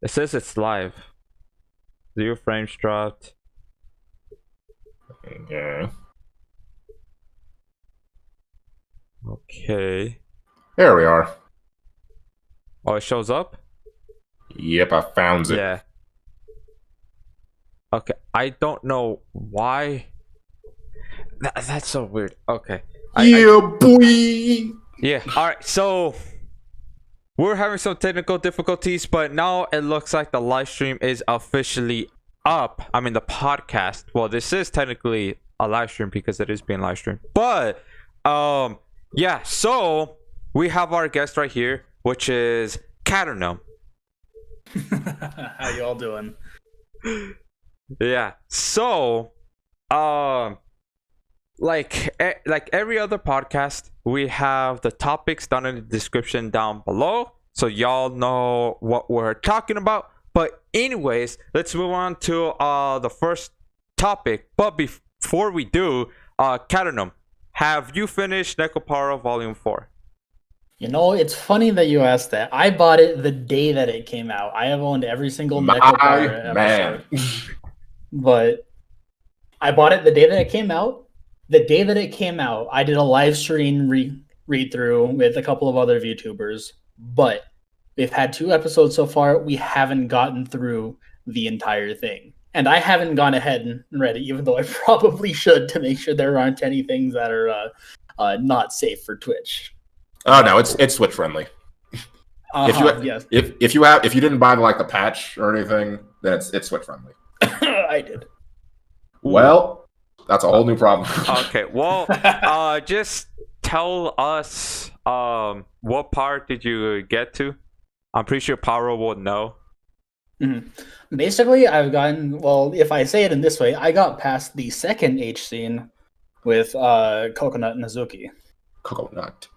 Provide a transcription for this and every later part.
It says it's live. 0 frames dropped. Okay. Okay. There we are. Oh, it shows up? Yep, I found it. Yeah. Okay. I don't know why. That's so weird. Okay. Boy. Yeah. All right. So we're having some technical difficulties, but now it looks like the live stream is officially up. I mean, the podcast. Well, this is technically a live stream because it is being live streamed. But, yeah. So we have our guest right here, which is Katernum. How you all doing? Yeah. So, like every other podcast, we have the topics down in the description down below, so y'all know what we're talking about. But anyways, let's move on to the first topic. But before we do, Katernum, have you finished NekoPara Volume 4? You know, it's funny that you asked that. I bought it the day that it came out. I have owned every single NekoPara man. episode. But I bought it the day that it came out. The day that it came out, I did a live stream read through with a couple of other VTubers. But we've had 2 episodes so far. We haven't gotten through the entire thing. And I haven't gone ahead and read it, even though I probably should, to make sure there aren't any things that are not safe for Twitch. Oh no, it's Switch friendly. Yes. If you didn't buy like the patch or anything, then it's Switch friendly. I did. Well, that's a whole new problem. Okay, well, just tell us what part did you get to? I'm pretty sure Paro will know. Mm-hmm. Basically, I've gotten, well, if I say it in this way, I got past the second H scene with Coconut and Azuki. Coconut.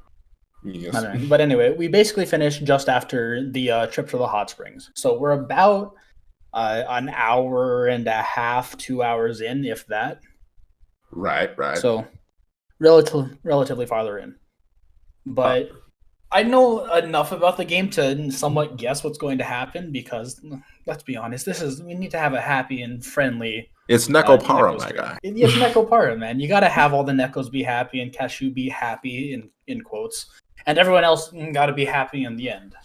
Yes. But anyway, we basically finished just after the trip to the hot springs. So we're about an hour and a half, 2 hours in, if that. Right. So relatively farther in. But I know enough about the game to somewhat guess what's going to happen because, let's be honest, we need to have a happy and friendly... It's NekoPara, my guy. It's NekoPara, man. You got to have all the Nekos be happy and Cashew be happy, in quotes. And everyone else got to be happy in the end.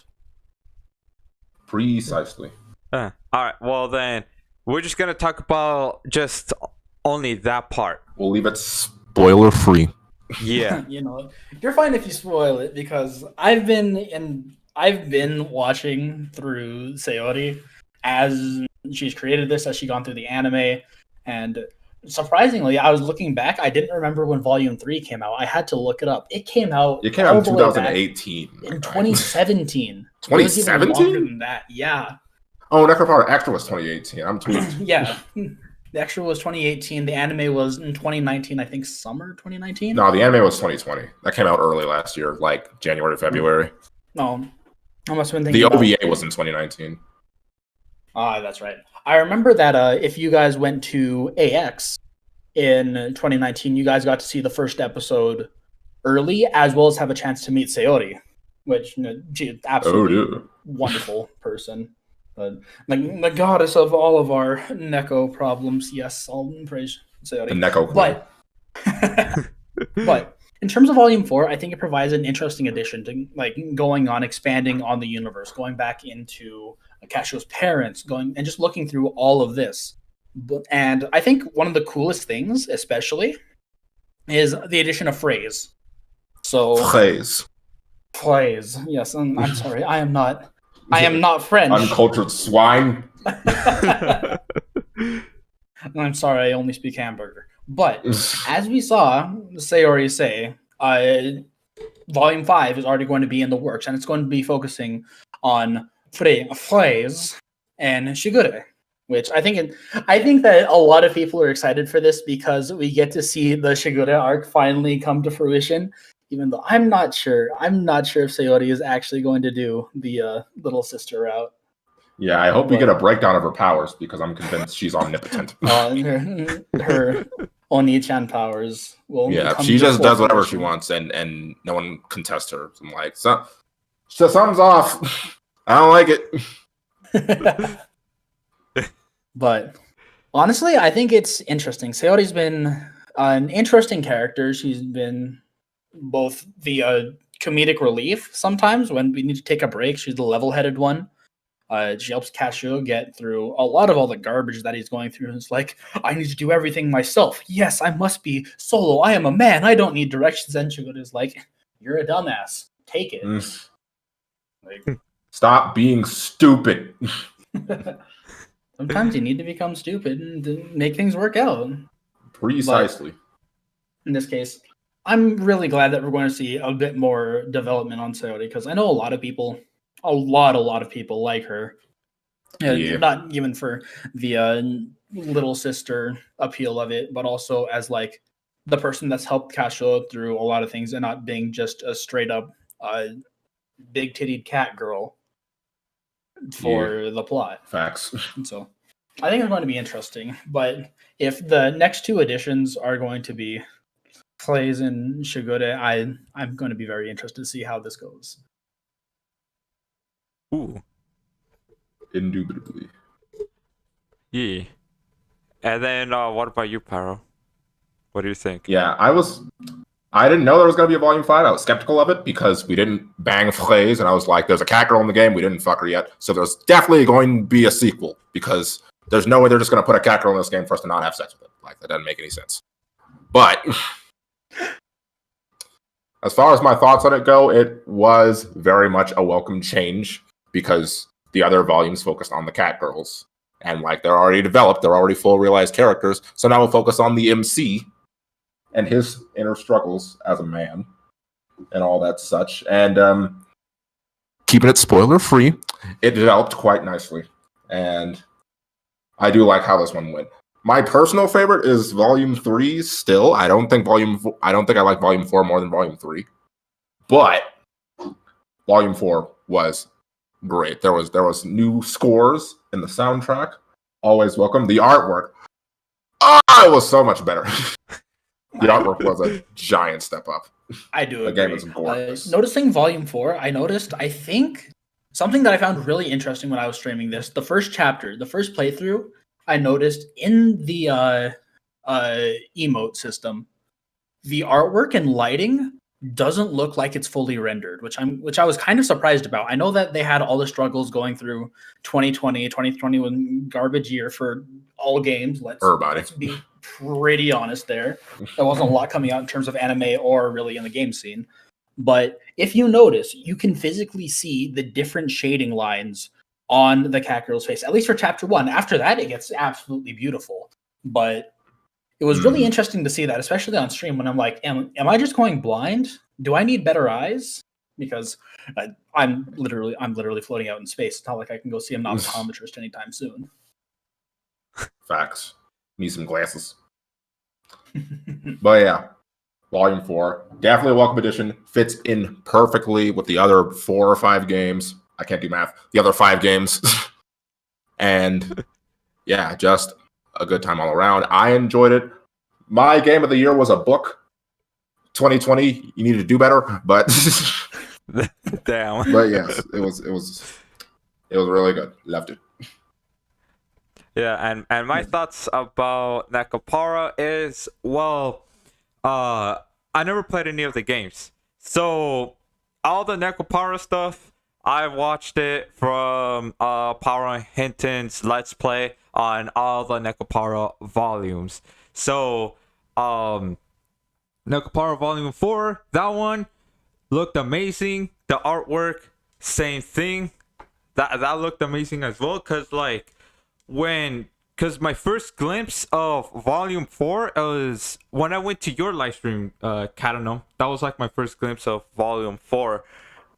Precisely. All right. Well, then we're just gonna talk about just only that part. We'll leave it spoiler free. Yeah. You know, you're fine if you spoil it because I've been watching through Sayori as she's created this, as she's gone through the anime, and surprisingly, I was looking back. I didn't remember when Volume 3 came out. I had to look it up. It came out in 2018. In 2017. 2017? Longer than that, yeah. Oh, NekoPara Extra was 2018. I'm tweeting. Yeah. The Extra was 2018. The anime was in 2019, I think summer 2019? No, the anime was 2020. That came out early last year, like January, February. No. I must have been thinking the OVA was in 2019. Ah, that's right. I remember that if you guys went to AX in 2019, you guys got to see the first episode early, as well as have a chance to meet Sayori, which she's absolutely wonderful person. But like the goddess of all of our Neko problems. Yes, I'll praise Sayori. The Neko Queen. But in terms of Volume 4, I think it provides an interesting addition to like going on, expanding on the universe, going back into Cashew's parents, going and just looking through all of this. And I think one of the coolest things, especially, is the addition of phrase. So phrase. Yes, I'm sorry. I am not French. Uncultured swine. I'm sorry, I only speak hamburger. But as we saw Sayori say, Volume 5 is already going to be in the works, and it's going to be focusing on phrase and shigure, which I think that a lot of people are excited for this because we get to see the shigure arc finally come to fruition. Even though I'm not sure if Sayori is actually going to do the little sister route. Yeah, I hope we get a breakdown of her powers because I'm convinced she's omnipotent. Her Oni-chan powers will. Yeah, she just does whatever she wants, and no one can test her. I'm like, something's off. I don't like it. But honestly, I think it's interesting. Sayori's been an interesting character. She's been both the comedic relief sometimes when we need to take a break. She's the level-headed one. She helps Casio get through a lot of all the garbage that he's going through. It's like, I need to do everything myself. Yes, I must be solo. I am a man. I don't need directions. And Shigota's like, you're a dumbass. Take it. Like, stop being stupid. sometimes you need to become stupid and make things work out. Precisely. But in this case, I'm really glad that we're going to see a bit more development on Sayori because I know a lot of people like her. Yeah. Not even for the little sister appeal of it, but also as like the person that's helped Kasho through a lot of things and not being just a straight up big tittied cat girl for the plot. Facts. And so I think it's going to be interesting. But if the next two editions are going to be Plays and Shigure, I'm going to be very interested to see how this goes. Ooh. Indubitably. Yeah. And then what about you, Paro? What do you think? Yeah, I didn't know there was going to be a Volume 5. I was skeptical of it because we didn't bang Fraze, and I was like, there's a cat girl in the game. We didn't fuck her yet. So there's definitely going to be a sequel because there's no way they're just going to put a cat girl in this game for us to not have sex with it. Like, that doesn't make any sense. But as far as my thoughts on it go, it was very much a welcome change because the other volumes focused on the cat girls. And like they're already developed, they're already full realized characters. So now we'll focus on the MC and his inner struggles as a man and all that such. And keeping it spoiler free, it developed quite nicely. And I do like how this one went. My personal favorite is Volume 3 still. I don't think I like Volume 4 more than Volume 3. But Volume 4 was great. There was new scores in the soundtrack. Always welcome. The artwork. It was so much better. The artwork was a giant step up. I do The agree. game is gorgeous. Noticing Volume 4, I think, something that I found really interesting when I was streaming this, the first chapter, the first playthrough, I noticed in the emote system, the artwork and lighting doesn't look like it's fully rendered, which I was kind of surprised about. I know that they had all the struggles going through 2020 was garbage year for all games. Let's be pretty honest there. There wasn't a lot coming out in terms of anime or really in the game scene. But if you notice, you can physically see the different shading lines on the cat girl's face, at least for chapter 1. After that, it gets absolutely beautiful. But it was really interesting to see that, especially on stream when I'm like, am I just going blind? Do I need better eyes? Because I'm literally floating out in space. It's not like I can go see an optometrist anytime soon. Facts. Need some glasses. But yeah, Volume 4, definitely a welcome addition. Fits in perfectly with the other 4 or 5 games. I can't do math. The other 5 games. And yeah, just a good time all around. I enjoyed it. My game of the year was a book. 2020, you needed to do better, but damn. But yes, it was really good. Loved it. Yeah, and my thoughts about NekoPara is, well, I never played any of the games. So all the NekoPara stuff, I watched it from Power Hinton's Let's Play on all the NekoPara volumes. So NekoPara Volume 4, that one looked amazing. The artwork, same thing. That looked amazing as well, because my first glimpse of Volume 4 was when I went to your live stream, Katernum. That was like my first glimpse of Volume 4.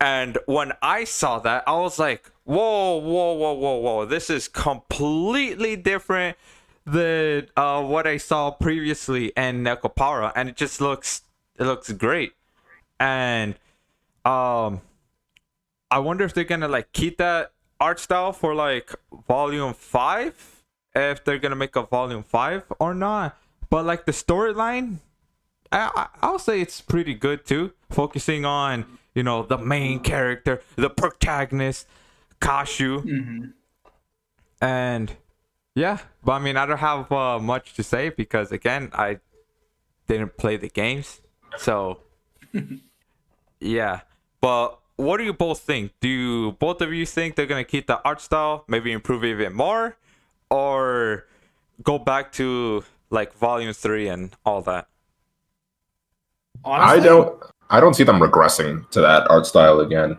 And when I saw that, I was like, whoa. This is completely different than what I saw previously in NekoPara. And it looks great. And I wonder if they're going to keep that art style for Volume 5. If they're going to make a Volume 5 or not. But the storyline, I'll say it's pretty good too. Focusing on, the main character, the protagonist, Kashu. Mm-hmm. And yeah, but I mean, I don't have much to say because again, I didn't play the games, so yeah. But what do you both think? Do both of you think they're gonna keep the art style, maybe improve it even more, or go back to like Volume 3 and all that? Honestly, I don't see them regressing to that art style again.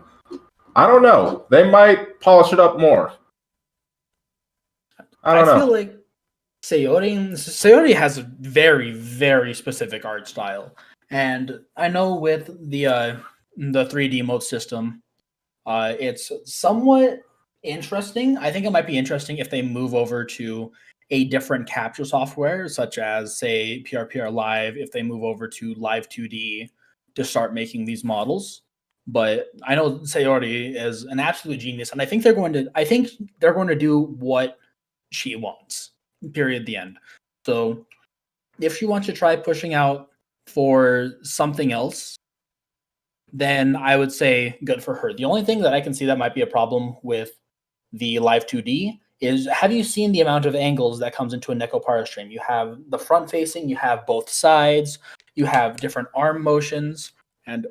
I don't know. They might polish it up more. I don't feel know. like Sayori has a very, very specific art style. And I know with the 3D mode system, it's somewhat interesting. I think it might be interesting if they move over to a different capture software, such as say PRPR Live, if they move over to Live 2D to start making these models. But I know Sayori is an absolute genius, and I think they're going to do what she wants. Period. The end. So if she wants to try pushing out for something else, then I would say good for her. The only thing that I can see that might be a problem with the Live 2D is, have you seen the amount of angles that comes into a NekoPara stream? You have the front facing, you have both sides, you have different arm motions, and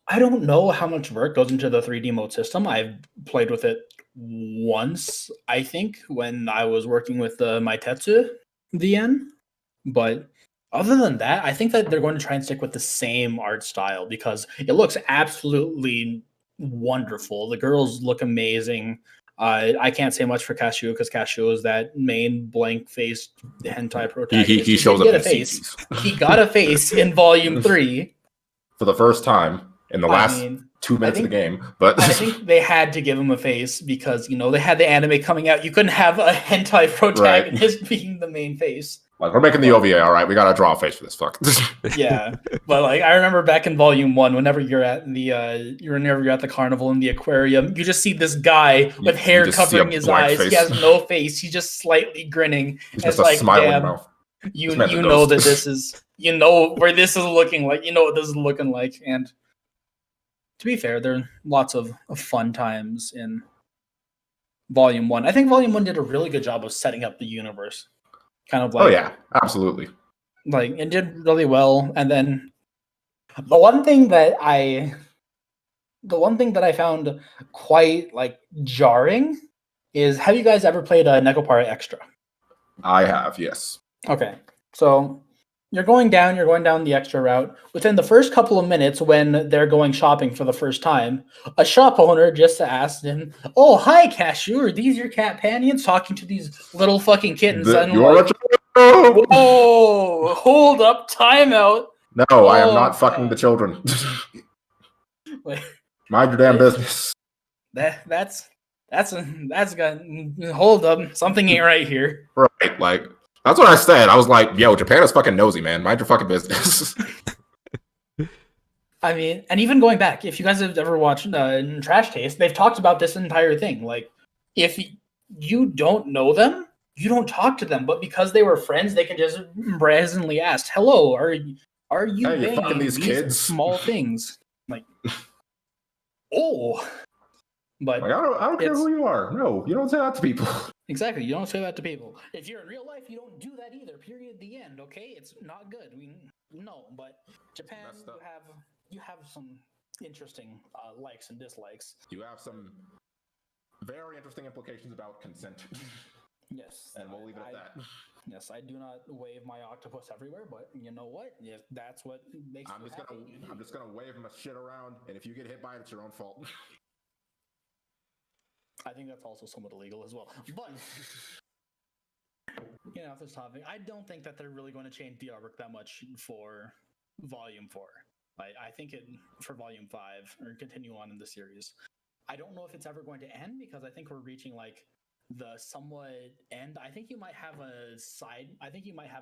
I don't know how much work goes into the 3D mode system. I've played with it once, I think, when I was working with my Tetsu DN. But other than that, I think that they're going to try and stick with the same art style because it looks absolutely wonderful. The girls look amazing. I can't say much for Cashew because Cashew is that main blank-faced hentai protagonist. He shows did up get in a face. CGs. He got a face in Volume 3. For the first time in the last 2 minutes of the game. But I think they had to give him a face because, they had the anime coming out. You couldn't have a hentai protagonist being the main face. Like, we're making the OVA, all right. We gotta draw a face for this. Fuck. Yeah, but like I remember back in Volume 1, whenever you're at the carnival in the aquarium, you just see this guy with hair covering his eyes. Face. He has no face. He's just slightly grinning. He's just a smiling mouth. You know that this is where this is looking like. You know what this is looking like. And to be fair, there are lots of fun times in Volume 1. I think Volume 1 did a really good job of setting up the universe. Kind of like, oh yeah, absolutely. Like, it did really well. And then the one thing that I found quite like jarring is, have you guys ever played a NekoPara Extra? I have, yes. Okay, so you're going down the extra route. Within the first couple of minutes, when they're going shopping for the first time, a shop owner just asked him, "Oh, hi, Cashew, are these your companions?" Talking to these little fucking kittens. Whoa, hold up, timeout. No, I am not fucking the children. Mind your damn business. That's got, hold up, something ain't right here. Right, like, that's what I said. I was like, yo, Japan is fucking nosy, man. Mind your fucking business. I mean, and even going back, if you guys have ever watched Trash Taste, they've talked about this entire thing. Like, if you don't know them, you don't talk to them. But because they were friends, they can just brazenly ask, "Hello, are you hey, fucking these kids? Small things." Like, oh. But like, I don't care who you are. No, you don't say that to people. Exactly, you don't say that to people. If you're in real life, you don't do that either. Period. The end. Okay, it's not good. No, but Japan, you have some interesting likes and dislikes. You have some very interesting implications about consent. Yes, and we'll leave it at that. Yes, I do not wave my octopus everywhere, but you know what? If that's what makes I'm just gonna wave my shit around, and if you get hit by it, it's your own fault. I think that's also somewhat illegal as well. But off this topic, I don't think that they're really going to change the artwork that much for Volume 4. I think for Volume 5 or continue on in the series. I don't know if it's ever going to end because I think we're reaching like the somewhat end. I think you might have a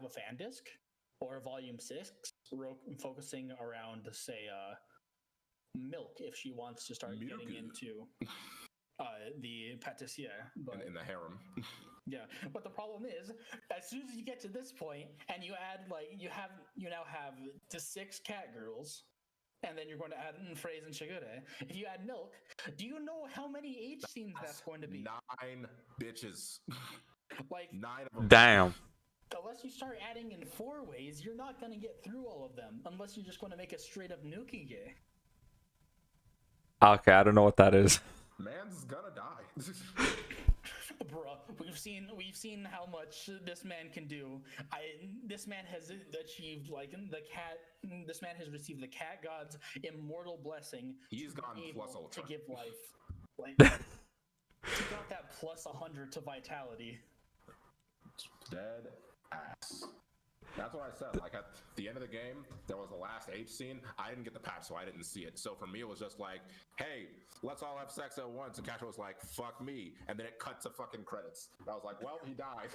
fan disc or a Volume 6 focusing around, say, Milk if she wants to start getting into the patissier, but in the harem. Yeah, but the problem is, as soon as you get to this point and you add you now have the 6 cat girls, and then you're going to add in phrase and shigure. If you add milk, do you know how many H scenes that's going to be? 9 bitches. Like 9 of them. Damn. Unless you start adding in 4 ways, you're not going to get through all of them. Unless you're just going to make a straight up nukige. Okay, I don't know what that is. Man's gonna die. Bruh, we've seen how much this man can do. This man has achieved like the cat. This man has received the cat god's immortal blessing. He's gone plus to ultra. give life. Like he got that plus 100 to vitality. Dead ass. That's what I said. Like at the end of the game, there was the last H scene. I didn't get the patch, so I didn't see it. So for me, it was just like, "Hey, let's all have sex at once." And Castro was like, "Fuck me," and then it cut to fucking credits. And I was like, "Well, he died."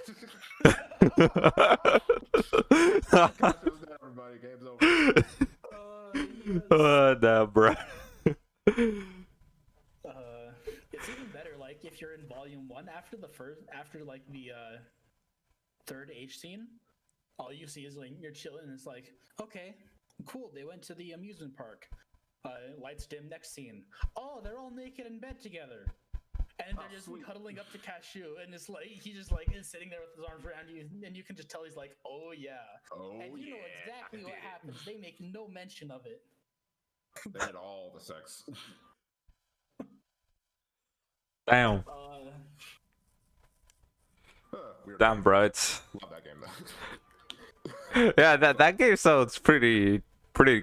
Castro's dead, everybody. Game's over. Oh, nah, bro. It's even better. Like if you're in Volume 1 after the third H scene. All you see is like you're chilling and it's like, okay, cool, they went to the amusement park. Lights dim, next scene. Oh, they're all naked in bed together. And they're just sweet. cuddling up to Cashew, and it's like he just like is sitting there with his arms around you, and you can just tell he's like, oh yeah. Oh, and you know exactly what happens. They make no mention of it. They had all the sex. Damn. Damn, bro. It's Love that game though. yeah, that game sounds pretty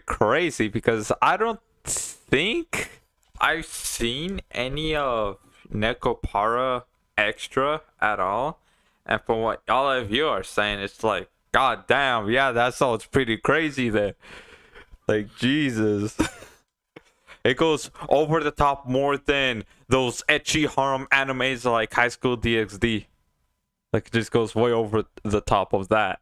crazy because I don't think I've seen any of NekoPara extra at all, and from what all of you are saying, it's like, god damn, yeah, that sounds pretty crazy then. Like Jesus. It goes over the top more than those ecchi harem animes like High School DxD. Like it just goes way over the top of that.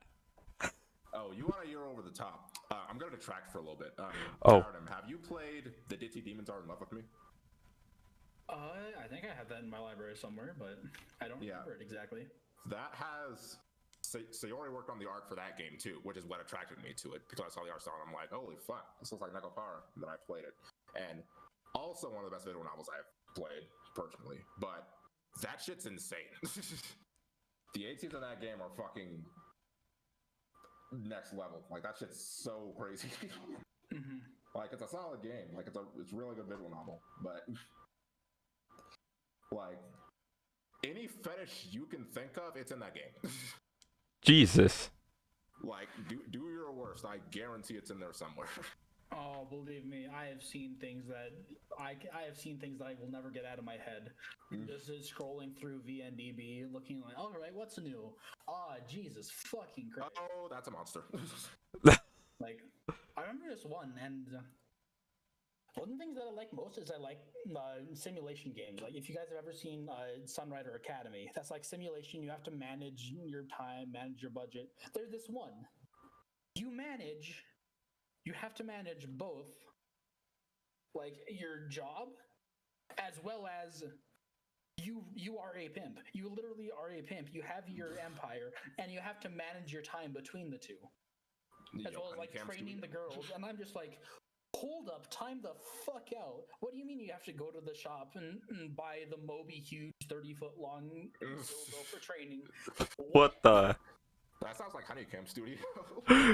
Oh, you want to hear over the top? I'm gonna detract for a little bit. Katernum, have you played the Ditty Demons Are in Love with Me? I think I have that in my library somewhere, but I don't remember it exactly. That has Sayori worked on the art for that game too, which is what attracted me to it because I saw the art style and I'm like, holy fuck, this looks like NekoPara. And then I played it, and also one of the best visual novels I've played personally. But that shit's insane. The 18s in that game are fucking next level. Like that shit's so crazy. Mm-hmm. Like it's a solid game. Like it's really good visual novel, but like any fetish you can think of, it's in that game. Jesus. Like do your worst. I guarantee it's in there somewhere. Oh, believe me, I have seen things that I will never get out of my head. Just scrolling through VNDB, looking like, all right, what's new? Ah, Jesus fucking Christ! Oh, that's a monster. Like, I remember this one, and one of the things that I like most is I like simulation games. Like, if you guys have ever seen Sunrider Academy, that's like simulation. You have to manage your time, manage your budget. There's this one. You have to manage both, like your job, as well as you are a pimp. You literally are a pimp. You have your empire, and you have to manage your time between the two, as well as like training the girls. And I'm just like, hold up, time the fuck out. What do you mean you have to go to the shop and buy the Moby huge 30-foot long dildo for training? What the? That sounds like Honeycomb Studio. Bro,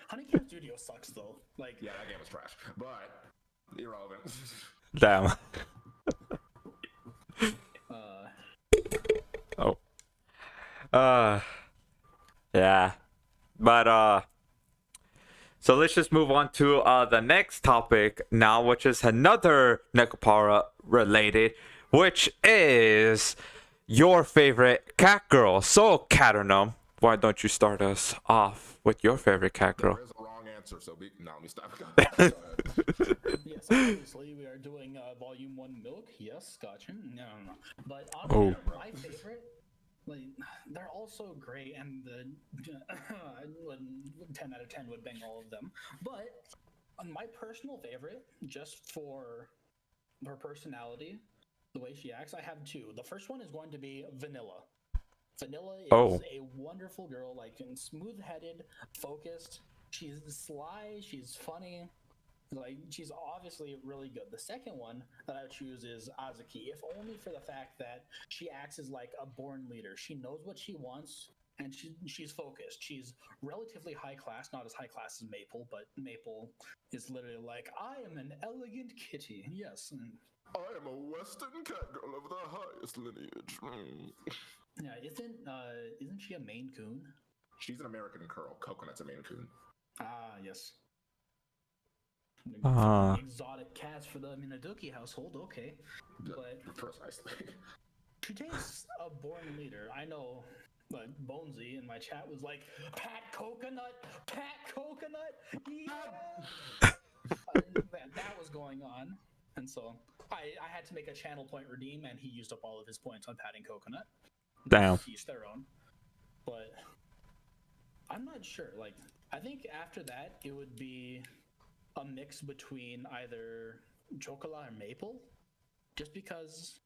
Honeycomb Studio sucks though. Like, yeah, that game was trash, but irrelevant. Damn. Yeah. But so let's just move on to the next topic now, which is another NekoPara related, which is your favorite cat girl. So Katernum, why don't you start us off with your favorite cat girl? There is a wrong answer, so no, let me stop. Yes, obviously we are doing Volume 1 Milk. Yes, gotcha. No. But honestly, my favorite, like, they're all so great, and 10 out of 10 would bang all of them. But my personal favorite, just for her personality, the way she acts, I have two. The first one is going to be Vanilla. Vanilla is a wonderful girl, like smooth-headed, focused. She's sly, she's funny, Like, she's obviously really good. The second one that I would choose is Azuki, if only for the fact that she acts as like a born leader. She knows what she wants, and she's focused. She's relatively high class, not as high class as Maple, but Maple is literally like, I am an elegant kitty. Yes. I am a Western cat girl of the highest lineage. Yeah, isn't she a Maine Coon? She's an American curl. Coconut's a Maine Coon. Ah, yes. Ah. Exotic cats for the Minaduki household, okay. But Precisely. she takes a born leader. I know, but Bonesy in my chat was like, Pat Coconut! Yeah! That was going on. And so I had to make a channel point redeem, and he used up all of his points on patting Coconut. Damn. Each their own. But I'm not sure. Like, I think after that, it would be a mix between either Chocola or Maple, just because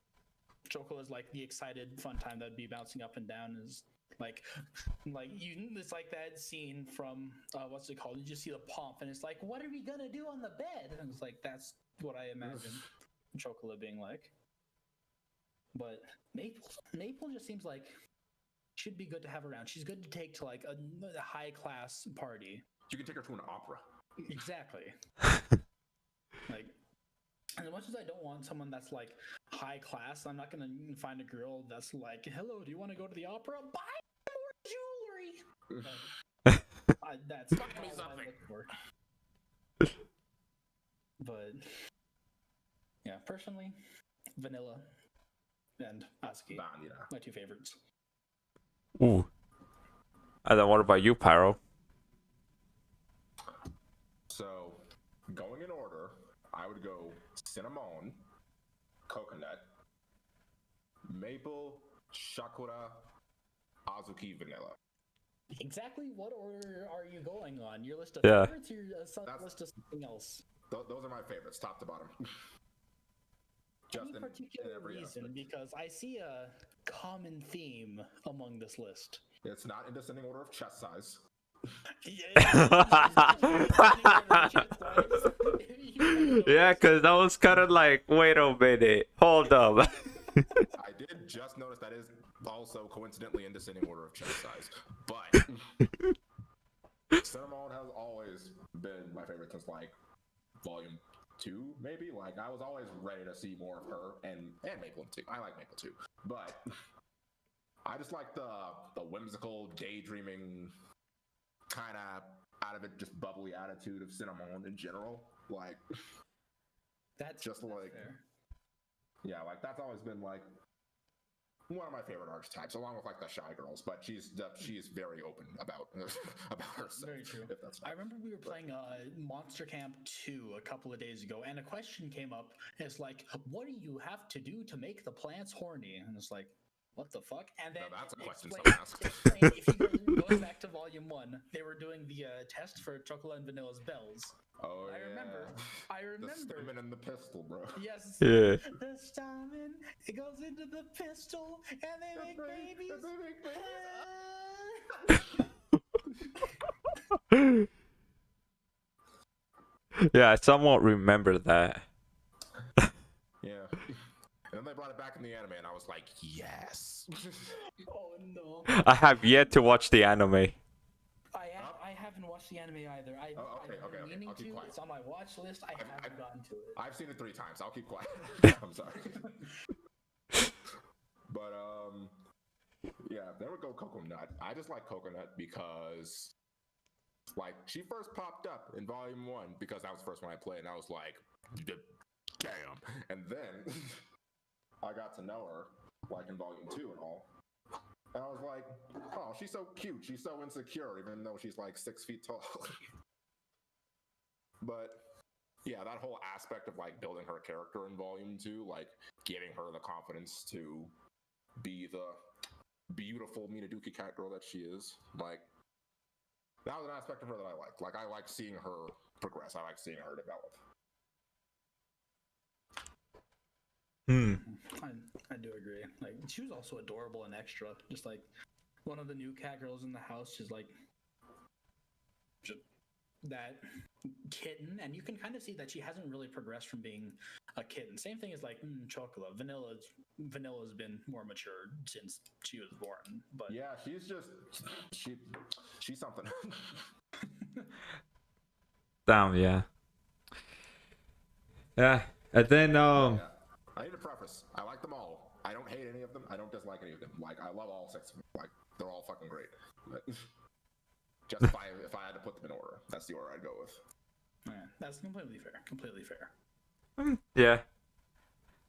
Chocola is like the excited fun time that'd be bouncing up and down. Is like you. It's like that scene from what's it called? You just see the pomp, and it's like, what are we gonna do on the bed? And it's like that's what I imagine Chocola being like. But Maple just seems like should be good to have around. She's good to take to like a high class party. You can take her to an opera. Exactly. Like, as much as I don't want someone that's like high class, I'm not gonna find a girl that's like, "Hello, do you want to go to the opera? Buy more jewelry." That's not me what I something. look for. But yeah, personally, Vanilla and Asuki, Vanilla. my two favorites. Ooh. And then what about you, Pyro? So, going in order, I would go Cinnamon, Coconut, Maple, Sakura, Azuki, Vanilla. Exactly what order are you going on? Your list of Yeah. favorites or your list of something else? Those are my favorites, top to bottom. Any particular reason? aspect. Because I see a common theme among this list. It's not in descending order of chest size. Yeah, because that was kind of like, wait a minute, hold up. I did just notice that is also coincidentally in descending order of chest size, but Cinnamon has always been my favorite since like volume 2, maybe. Like I was always ready to see more of her and Maple too. I like Maple too, but I just like the whimsical, daydreaming kind of out of it, just bubbly attitude of Cinnamon in general. Like that's just like fair. Yeah, like that's always been like one of my favorite archetypes, along with like the shy girls. But she's very open about herself. Very true. If that's I remember we were playing Monster Camp 2 a couple of days ago, and a question came up. It's like, what do you have to do to make the plants horny? And it's like, what the fuck? And then that's a question explain, someone asked. if you go back to volume 1, they were doing the test for Chocolate and Vanilla's bells. Oh, I remember. The stamen and the pistol, bro. Yes. Yeah. The stamen, it goes into the pistol, and they make babies. Yeah, I somewhat remember that. Yeah. And then they brought it back in the anime, and I was like, yes. Oh no. I have yet to watch the anime. I haven't watched the anime either. I've been meaning I'll keep to. quiet. It's on my watch list. I haven't gotten to it. I've seen it 3 times. I'll keep quiet. I'm sorry. But yeah, there we go. Coconut. I just like Coconut because, like, she first popped up in Volume 1 because that was the first one I played, and I was like, damn. And then I got to know her, like in Volume 2 and all. And I was like, oh, she's so cute. She's so insecure, even though she's like 6 feet tall. But yeah, that whole aspect of like building her character in Volume 2, like giving her the confidence to be the beautiful Minaduki cat girl that she is, like that was an aspect of her that I liked. Like I like seeing her progress. I like seeing her develop. I do agree. Like, she was also adorable and extra. Just like one of the new cat girls in the house. She's like, just that kitten, and you can kind of see that she hasn't really progressed from being a kitten. Same thing as like Chocolate. Vanilla's been more mature since she was born. But yeah, she's something. Damn, yeah. Yeah. And then Yeah. I need to preface. I like them all. I don't hate any of them. I don't dislike any of them. Like I love all 6 of them. Like they're all fucking great. But just if I had to put them in order, that's the order I'd go with. yeah, that's completely fair. Completely fair. yeah.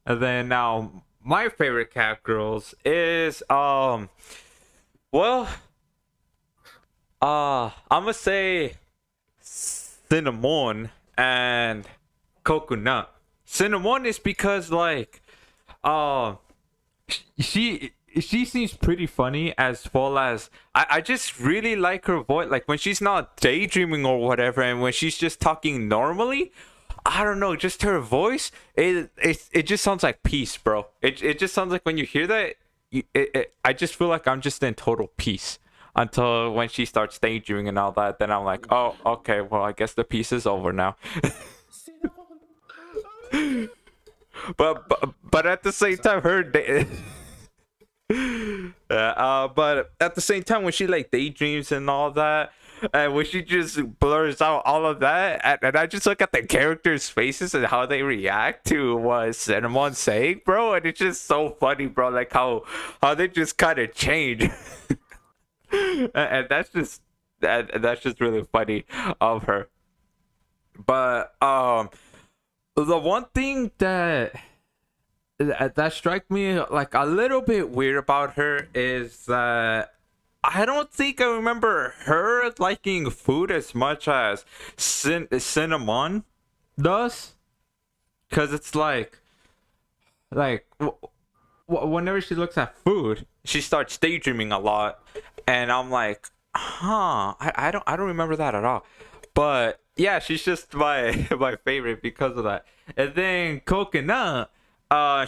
And then now my favorite cat girls is I'm gonna say Cinnamon and Coconut. Cinnamon is because like she seems pretty funny, as well as I just really like her voice, like when she's not daydreaming or whatever, and when she's just talking normally. I don't know, just her voice, it just sounds like peace, bro. It just sounds like when you hear that, I just feel like I'm just in total peace until when she starts daydreaming and all that. Then I'm like, oh, okay, well, I guess the peace is over now. but at the same time, but at the same time, when she like daydreams and all that, and when she just blurs out all of that, and I just look at the characters' faces and how they react to what Cinnamon's saying, bro, and it's just so funny, bro. Like how they just kind of change, and that's just really funny of her. But the one thing that strike me like a little bit weird about her is that I don't think I remember her liking food as much as Cinnamon does, because it's like whenever she looks at food, she starts daydreaming a lot, and I'm like, I don't remember that at all. But yeah, she's just my my favorite because of that. And then Coconut,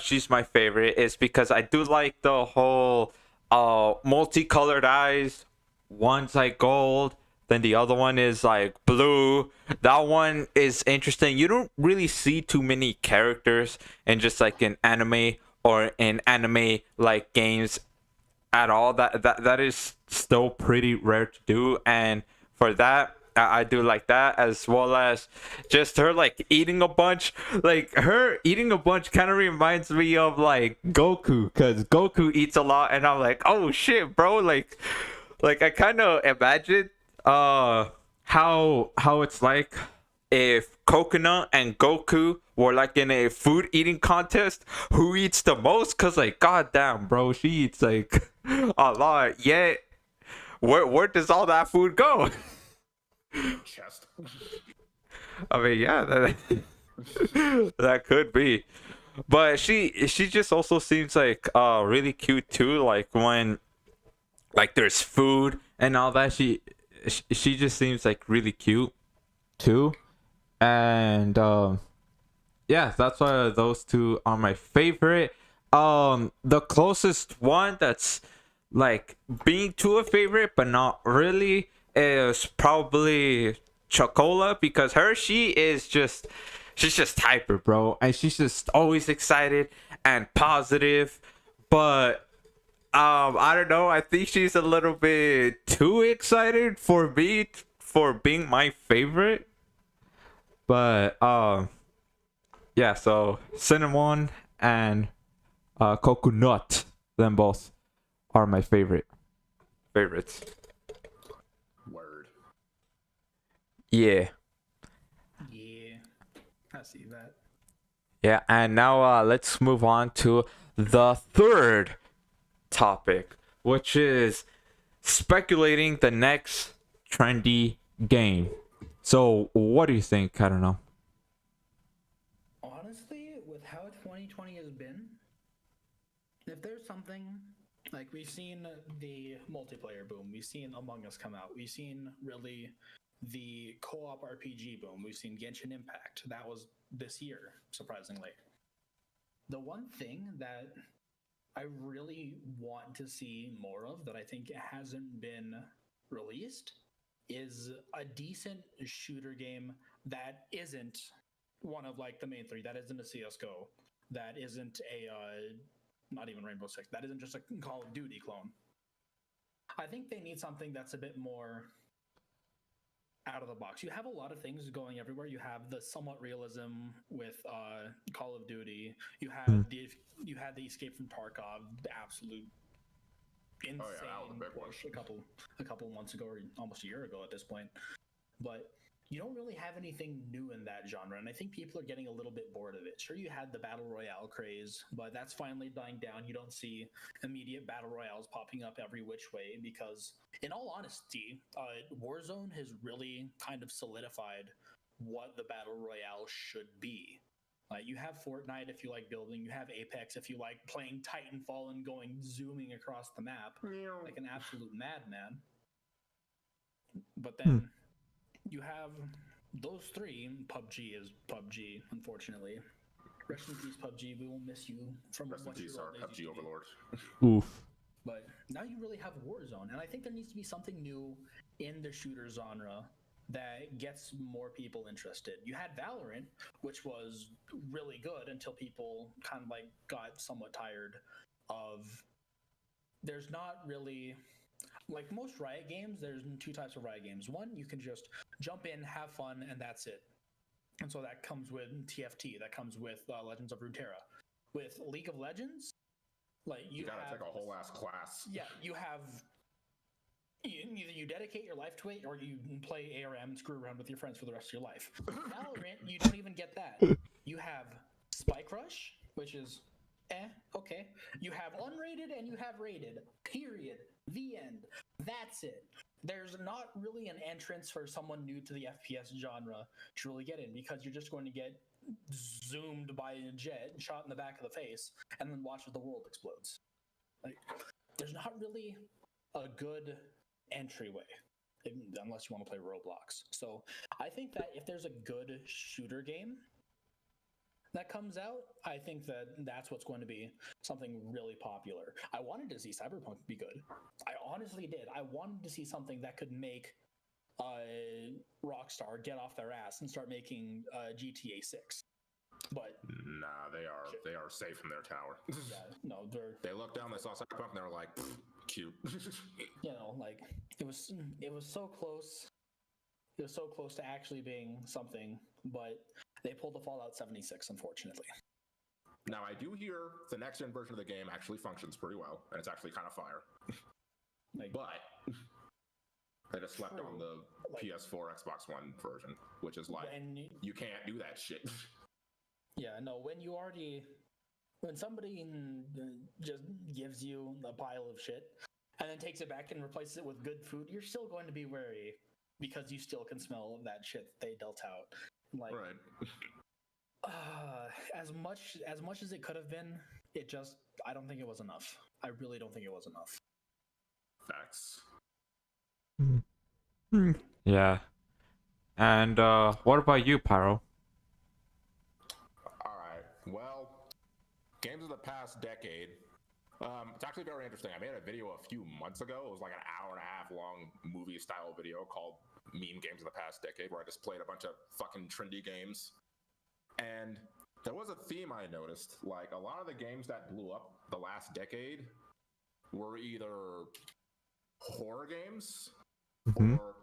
she's my favorite is because I do like the whole multicolored eyes. One's like gold, then the other one is like blue. That one is interesting. You don't really see too many characters in just like an anime or in anime like games at all. That is still pretty rare to do, and for that I do like that, as well as just her like eating a bunch. Like her eating a bunch kind of reminds me of like Goku, because Goku eats a lot, and I'm like, oh shit, bro. Like I kind of imagine how it's like if Coconut and Goku were like in a food eating contest, who eats the most? Cause like, goddamn, bro, she eats like a lot. Yet, where does all that food go? Chest. I mean, yeah, that could be. But she just also seems like really cute too. Like when like there's food and all that, she just seems like really cute too. And yeah, that's why those two are my favorite. The closest one that's like being to a favorite but not really is probably Chocola, because she's just hyper, bro, and she's just always excited and positive. But I don't know, I think she's a little bit too excited for me for being my favorite. But yeah, so Cinnamon and Coconut, them both are my favorites. Word. Yeah. Yeah, I see that. Yeah, and now let's move on to the third topic, which is speculating the next trendy game. So, what do you think? I don't know. Honestly, with how 2020 has been, if there's something like we've seen the multiplayer boom, we've seen Among Us come out, we've seen really the co-op RPG boom, we've seen Genshin Impact. That was this year, surprisingly. The one thing that I really want to see more of that I think hasn't been released is a decent shooter game that isn't one of like the main three. That isn't a CS:GO. That isn't a not even Rainbow Six. That isn't just a Call of Duty clone. I think they need something that's a bit more out of the box. You have a lot of things going everywhere. You have the somewhat realism with Call of Duty. You have you had the Escape from Tarkov, the absolute insane push a couple months ago, or almost a year ago at this point. But you don't really have anything new in that genre, and I think people are getting a little bit bored of it. Sure, you had the battle royale craze, but that's finally dying down. You don't see immediate battle royales popping up every which way because, in all honesty, Warzone has really kind of solidified what the battle royale should be. You have Fortnite if you like building, you have Apex if you like playing Titanfall and going zooming across the map like an absolute madman. But then you have those three. PUBG is PUBG, unfortunately. Rest in peace, PUBG. We will miss you from Rest in peace, our PUBG overlord. Oof. But now you really have Warzone, and I think there needs to be something new in the shooter genre that gets more people interested. You had Valorant, which was really good until people kind of like got somewhat tired of. There's not really, like most Riot games, there's two types of Riot games. One, you can just jump in, have fun, and that's it. And so that comes with TFT, that comes with Legends of Runeterra. With League of Legends, like you gotta take a whole ass class. Yeah, you have either you dedicate your life to it or you play ARM and screw around with your friends for the rest of your life. Valorant, you don't even get that. You have Spike Rush, which is okay. You have unrated and you have rated. Period. The end. That's it. There's not really an entrance for someone new to the FPS genre to really get in because you're just going to get zoomed by a jet, shot in the back of the face, and then watch as the world explodes. Like, there's not really a good entryway unless you want to play Roblox. So I think that if there's a good shooter game that comes out, I think that that's what's going to be something really popular. I wanted to see Cyberpunk be good. I honestly did. I wanted to see something that could make Rockstar get off their ass and start making GTA 6. But nah, they are safe in their tower. Yeah, no, they looked down, they saw Cyberpunk, and they were like, cute. You know, like it was so close. It was so close to actually being something, but they pulled the Fallout 76, unfortunately. Now, I do hear the next-gen version of the game actually functions pretty well, and it's actually kind of fire. But they just slept on the PS4, Xbox One version, which is like, you can't do that shit. Yeah, no, when somebody just gives you a pile of shit and then takes it back and replaces it with good food, you're still going to be wary because you still can smell that shit they dealt out. Like, right. As much as it could have been, I don't think it was enough. I really don't think it was enough. Facts. Yeah. And what about you, Paro? Alright, well, games of the past decade. It's actually very interesting. I made a video a few months ago. It was like an hour and a half long movie style video called Meme Games of the Past Decade, where I just played a bunch of fucking trendy games. And there was a theme I noticed. Like, a lot of the games that blew up the last decade were either horror games or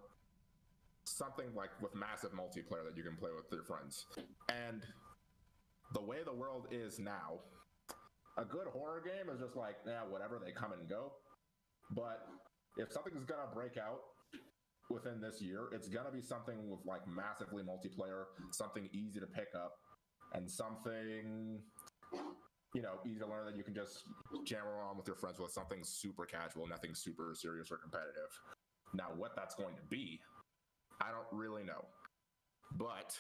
something like with massive multiplayer that you can play with your friends. And the way the world is now, a good horror game is just like, whatever, they come and go. But if something's gonna break out within this year, it's gonna be something with like massively multiplayer, something easy to pick up, and something, easy to learn that you can just jam around with your friends with, something super casual, nothing super serious or competitive. Now, what that's going to be, I don't really know. But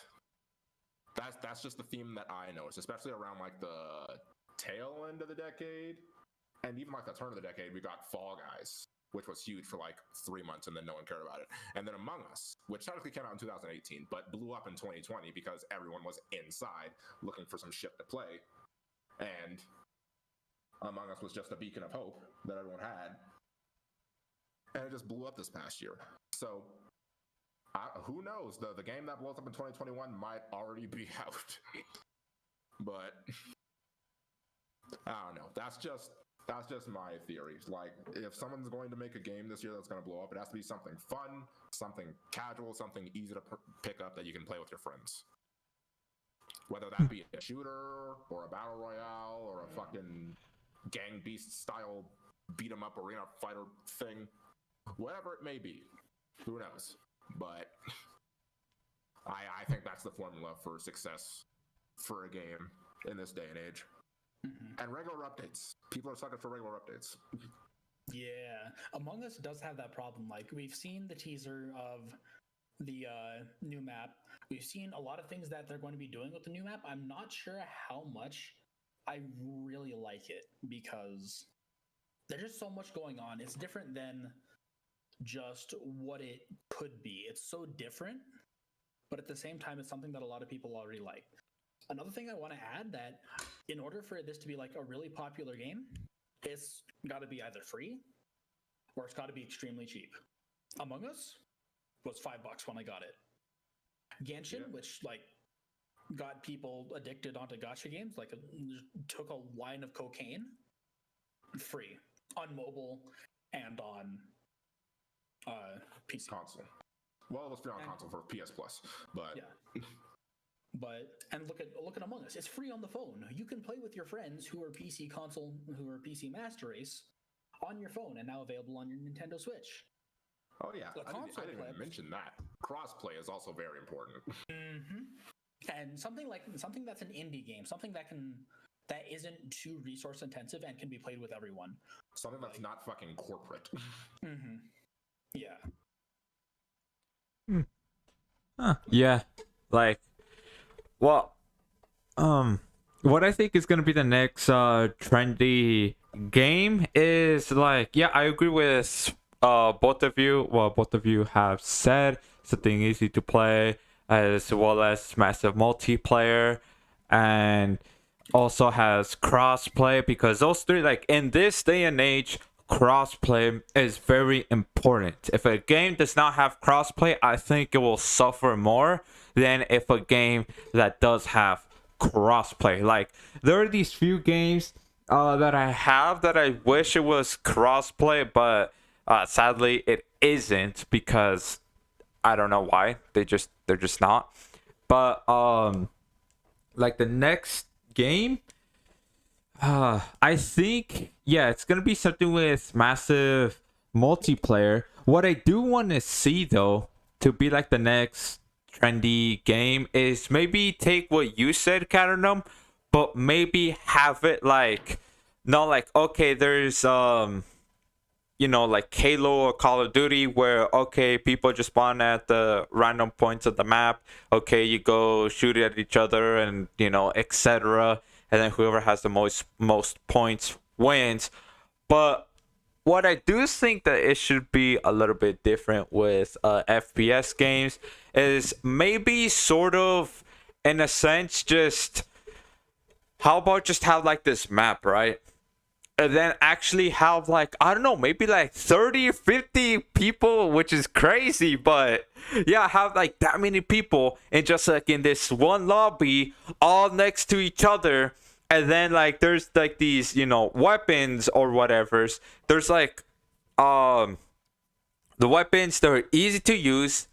that's just the theme that I noticed, especially around like the tail end of the decade, and even like the turn of the decade. We got Fall Guys, which was huge for like 3 months, and then no one cared about it. And then Among Us, which technically came out in 2018, but blew up in 2020 because everyone was inside looking for some shit to play. And Among Us was just a beacon of hope that everyone had. And it just blew up this past year. So Who knows? The game that blows up in 2021 might already be out. But I don't know. That's just my theory. Like, if someone's going to make a game this year that's going to blow up, it has to be something fun, something casual, something easy to pick up that you can play with your friends. Whether that be a shooter or a battle royale or a fucking Gang Beast style beat 'em up arena fighter thing, whatever it may be, who knows? But I think that's the formula for success for a game in this day and age. And regular updates. People are suckers for regular updates. Yeah, Among Us does have that problem. Like, we've seen the teaser of the new map. We've seen a lot of things that they're going to be doing with the new map. I'm not sure how much I really like it, because there's just so much going on. It's different than just what it could be. It's so different, but at the same time, it's something that a lot of people already like. Another thing I want to add, that in order for this to be like a really popular game, it's got to be either free or it's got to be extremely cheap. Among Us was $5 when I got it. Genshin, which like got people addicted onto gacha games, like took a line of cocaine, free on mobile and on PC. Console. Well, it was free on console for PS Plus, but yeah. But and look at Among Us. It's free on the phone. You can play with your friends who are PC Master Race on your phone, and now available on your Nintendo Switch. Oh yeah, I didn't even mention that. Crossplay is also very important. And something that's an indie game, something that isn't too resource intensive and can be played with everyone. Something that's not fucking corporate. Yeah. Yeah, like, well, what I think is gonna be the next trendy game is, like, yeah, I agree with both of you. Well, both of you have said something easy to play, as well as massive multiplayer, and also has crossplay, because those three, like, in this day and age, crossplay is very important. If a game does not have crossplay, I think it will suffer more than if a game that does have crossplay. Like, there are these few games that I have that I wish it was crossplay, but sadly it isn't, because I don't know why. They're just not. But like, the next game, I think, yeah, it's gonna be something with massive multiplayer. What I do want to see, though, to be like the next trendy game, is maybe take what you said, Katernum, but maybe have it like, not like, okay, there's like Halo or Call of Duty, where, okay, people just spawn at the random points of the map. Okay, you go shoot at each other, and etc. And then whoever has the most points wins. But what I do think that it should be a little bit different with FPS games is maybe sort of, in a sense, just, how about just have like this map, right? And then actually have, like, I don't know, maybe like 30 or 50 people, which is crazy, but yeah, have like that many people and just like in this one lobby, all next to each other. And then like there's like these, weapons or whatever's. There's like the weapons that are easy to use,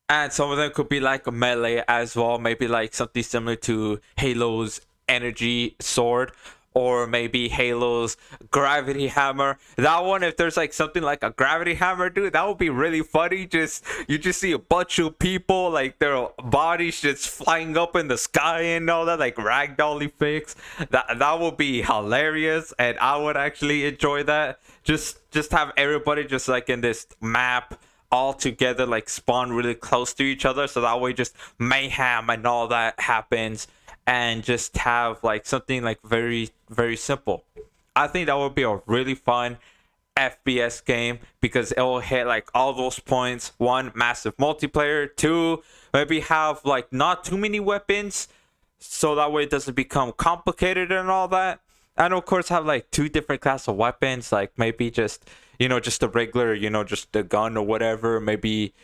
and some of them could be like a melee as well, maybe like something similar to Halo's energy sword, or maybe Halo's gravity hammer. That one, if there's like something like a gravity hammer, dude, that would be really funny. You just see a bunch of people, like their bodies just flying up in the sky and all that, like ragdoll effects. That would be hilarious, and I would actually enjoy that. Just have everybody just like in this map all together, like spawn really close to each other, so that way just mayhem and all that happens. And just have like something like very, very simple. I think that would be a really fun FPS game, because it will hit like all those points. One, massive multiplayer. Two, maybe have like not too many weapons, so that way it doesn't become complicated and all that. And of course have like two different class of weapons, like maybe just just the regular, just the gun or whatever. Maybe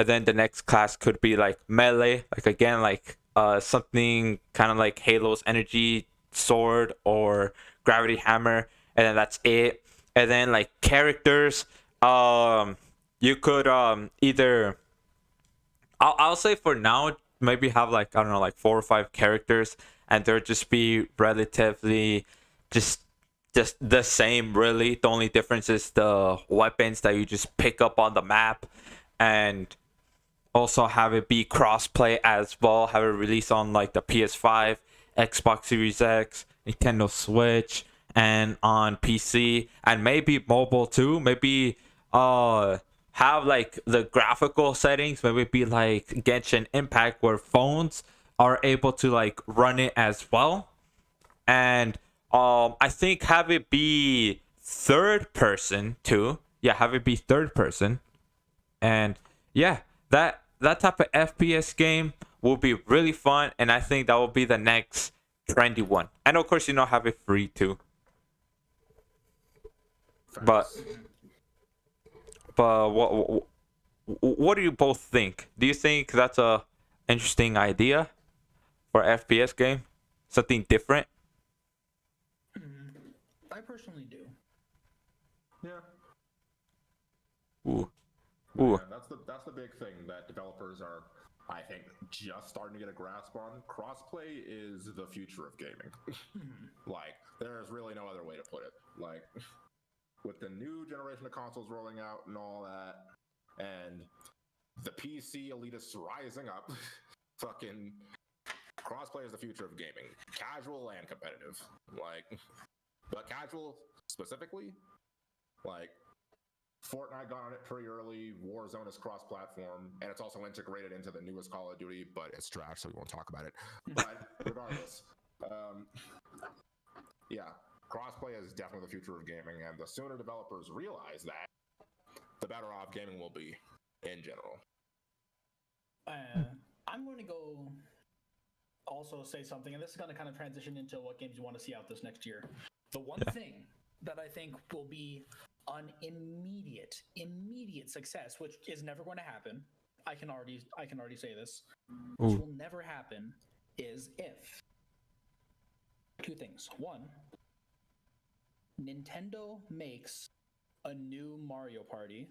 and then the next class could be like melee, like again like something kind of like Halo's energy sword or gravity hammer, and then that's it. And then like characters, you could either I'll say for now maybe have like I don't know like 4 or 5 characters, and they'll just be relatively just the same really. The only difference is the weapons that you just pick up on the map, and also have it be crossplay as well. Have it release on like the PS5, Xbox Series X, Nintendo Switch, and on PC, and maybe mobile too. Maybe have like the graphical settings. Maybe be like Genshin Impact, where phones are able to like run it as well. And I think have it be third person too. Yeah, have it be third person. And yeah, that type of FPS game will be really fun, and I think that will be the next trendy one. And of course, have it free too. But what do you both think? Do you think that's a interesting idea for FPS game? Something different? I personally do. Yeah. Ooh. Yeah, that's the big thing that developers are, I think, just starting to get a grasp on. Crossplay is the future of gaming. Like, there's really no other way to put it. Like, with the new generation of consoles rolling out and all that, and the PC elitists rising up, fucking crossplay is the future of gaming, casual and competitive. Like, but casual specifically, like. Fortnite got on it pretty early. Warzone is cross-platform, and it's also integrated into the newest Call of Duty, but it's trash, so we won't talk about it. But regardless, yeah, crossplay is definitely the future of gaming, and the sooner developers realize that, the better off gaming will be in general. I'm going to go also say something, and this is going to kind of transition into what games you want to see out this next year. The one thing that I think will be an immediate success, which is never going to happen. I can already say this. Which will never happen is if 2 things. 1, Nintendo makes a new Mario Party,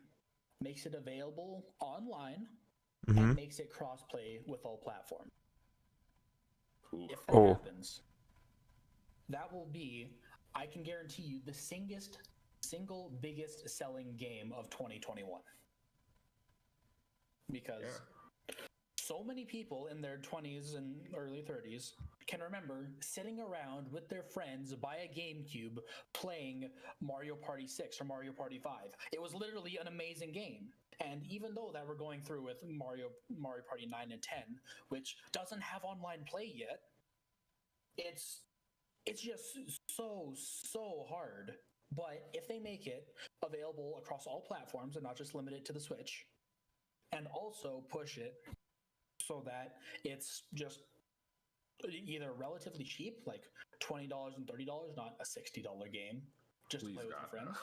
makes it available online, and makes it cross-play with all platforms. If that happens, that will be, I can guarantee you, the single biggest selling game of 2021. Because so many people in their 20s and early 30s can remember sitting around with their friends by a GameCube playing Mario Party 6 or Mario Party 5. It was literally an amazing game. And even though that we're going through with Mario Party 9 and 10, which doesn't have online play yet, it's just so hard. But if they make it available across all platforms and not just limit it to the Switch, and also push it so that it's just either relatively cheap, like $20 and $30, not a $60 game, just to play with your friends.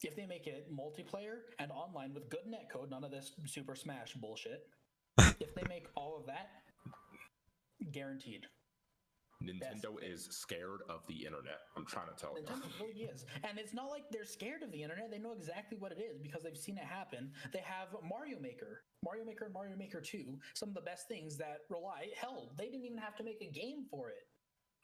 If they make it multiplayer and online with good netcode, none of this Super Smash bullshit, if they make all of that, guaranteed. Nintendo is scared of the internet. I'm trying to tell you. Nintendo really is. And it's not like they're scared of the internet. They know exactly what it is because they've seen it happen. They have Mario Maker and Mario Maker 2, some of the best things that rely. Hell, they didn't even have to make a game for it.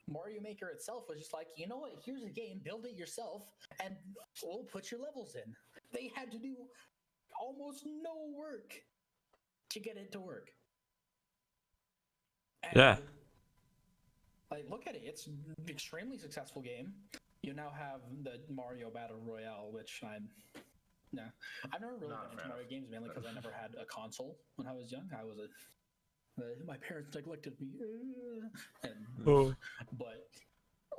Mario Maker itself was just like, you know what? Here's a game, build it yourself, and we'll put your levels in. They had to do almost no work to get it to work. And like, look at it. It's an extremely successful game. You now have the Mario Battle Royale, which I've never really been into Mario games, mainly because I never had a console when I was young. My parents neglected me. But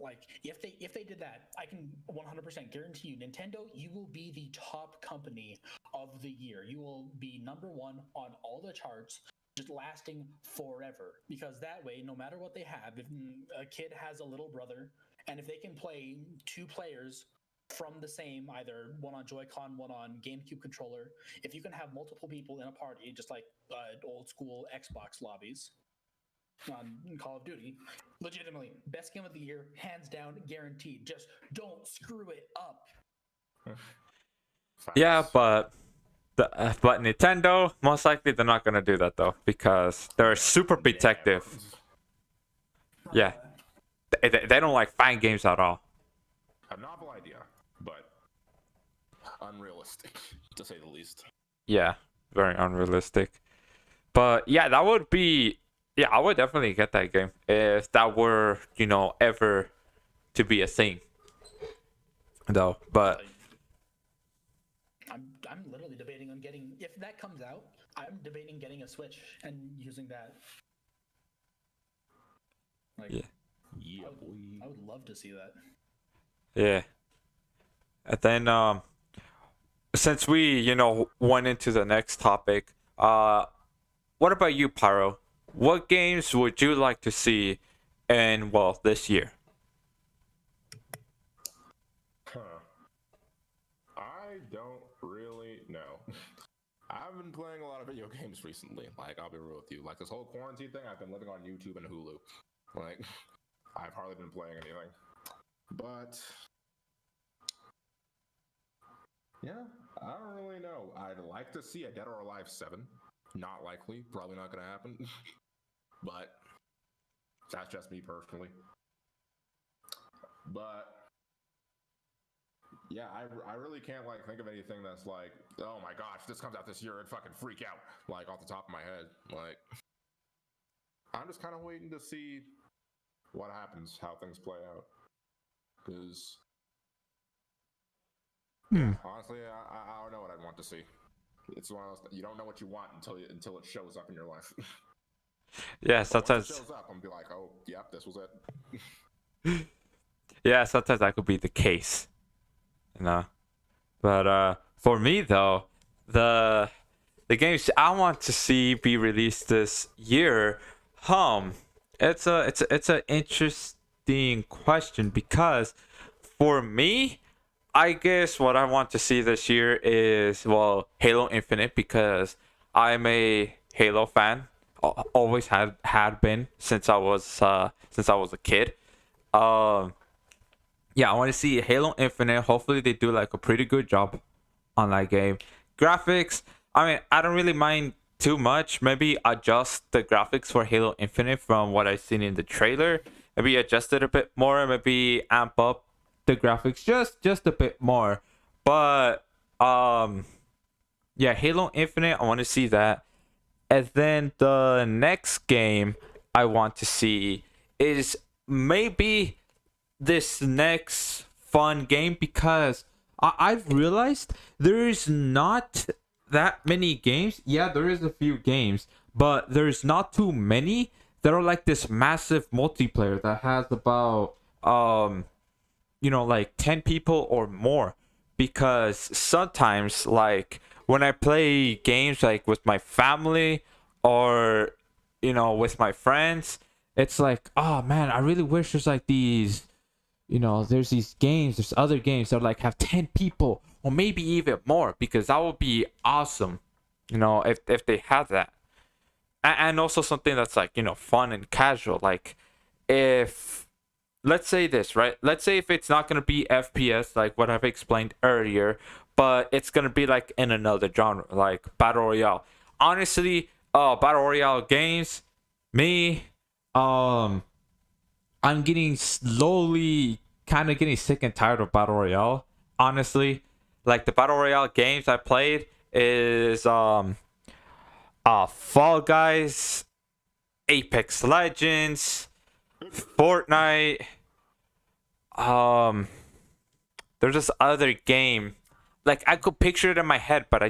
like, if they did that, I can 100% guarantee you, Nintendo, you will be the top company of the year. You will be number 1 on all the charts, just lasting forever. Because that way, no matter what they have, if a kid has a little brother, and if they can play 2 players from the same, either one on Joy-Con, one on GameCube controller. If you can have multiple people in a party, just like old school Xbox lobbies on Call of Duty, legitimately best game of the year, hands down, guaranteed. Just don't screw it up. Yeah, but Nintendo, most likely they're not gonna do that though, because they're super protective. Yeah, they don't like fighting games at all. A novel idea, but unrealistic, to say the least. Yeah, very unrealistic. But yeah, that would be. Yeah, I would definitely get that game if that were, ever to be a thing. Though, but I'm literally debating on getting, if that comes out, I'm debating getting a Switch and using that. Like, yeah, I would love to see that. Yeah. And then since we, went into the next topic, what about you, Pyro? What games would you like to see in, this year? I don't really know. I've been playing a lot of video games recently. Like, I'll be real with you. Like, this whole quarantine thing, I've been living on YouTube and Hulu. Like, I've hardly been playing anything. But yeah, I don't really know. I'd like to see a Dead or Alive 7. Not likely. Probably not going to happen. But that's just me personally. But yeah, I really can't think of anything that's like, oh my gosh, this comes out this year, I'd fucking freak out, off the top of my head. Like, I'm just kind of waiting to see what happens, how things play out. Because honestly, I don't know what I'd want to see. It's one of those, you don't know what you want until it shows up in your life. Yeah, sometimes once it shows up, I'm be like, oh, yep, this was it. Yeah, sometimes that could be the case. But for me though, the games I want to see be released this year, it's a interesting question, because for me, I guess what I want to see this year is, Halo Infinite, because I'm a Halo fan. Always had been since I was a kid. Yeah, I want to see Halo Infinite. Hopefully they do a pretty good job on that game. Graphics, I mean, I don't really mind too much. Maybe adjust the graphics for Halo Infinite from what I've seen in the trailer. Maybe adjust it a bit more. Maybe amp up the graphics just a bit more. But yeah, Halo Infinite, I want to see that. And then the next game I want to see is maybe this next fun game, because I've realized there is not that many games. Yeah, there is a few games, but there's not too many that are like this massive multiplayer that has about 10 people or more. Because sometimes, when I play games with my family or with my friends, it's like, oh man, I really wish there's these, there's these games, there's other games that have 10 people or maybe even more, because that would be awesome, if they had that. And also something that's fun and casual. If, let's say this, right? Let's say if it's not going to be FPS, like what I've explained earlier, but it's going to be in another genre, like Battle Royale. Honestly, Battle Royale games, I'm getting slowly kind of getting sick and tired of Battle Royale. Honestly, the Battle Royale games I played is Fall Guys, Apex Legends, Fortnite. There's this other game. I could picture it in my head, but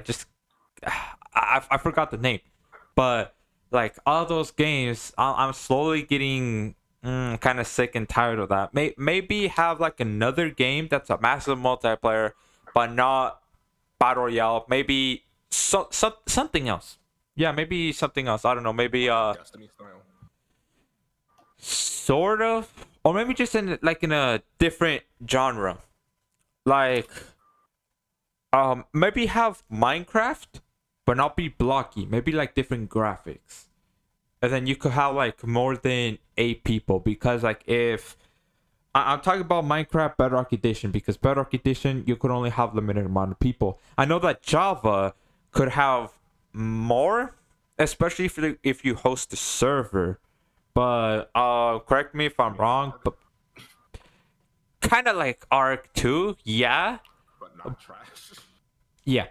I forgot the name. But all those games, I'm slowly getting kind of sick and tired of that. Maybe have another game that's a massive multiplayer, but not Battle Royale. Maybe something else. Yeah, maybe something else. I don't know. Maybe Destiny style. Sort of, or maybe just in a different genre. like maybe have Minecraft, but not be blocky. Maybe like different graphics, and then you could have like more than 8 people. Because like if I'm talking about Minecraft Bedrock Edition, because Bedrock Edition you could only have limited amount of people. I know that Java could have more, especially if you host a server. But correct me if I'm wrong, but kind of like Arc 2, yeah. But not trash. Yeah.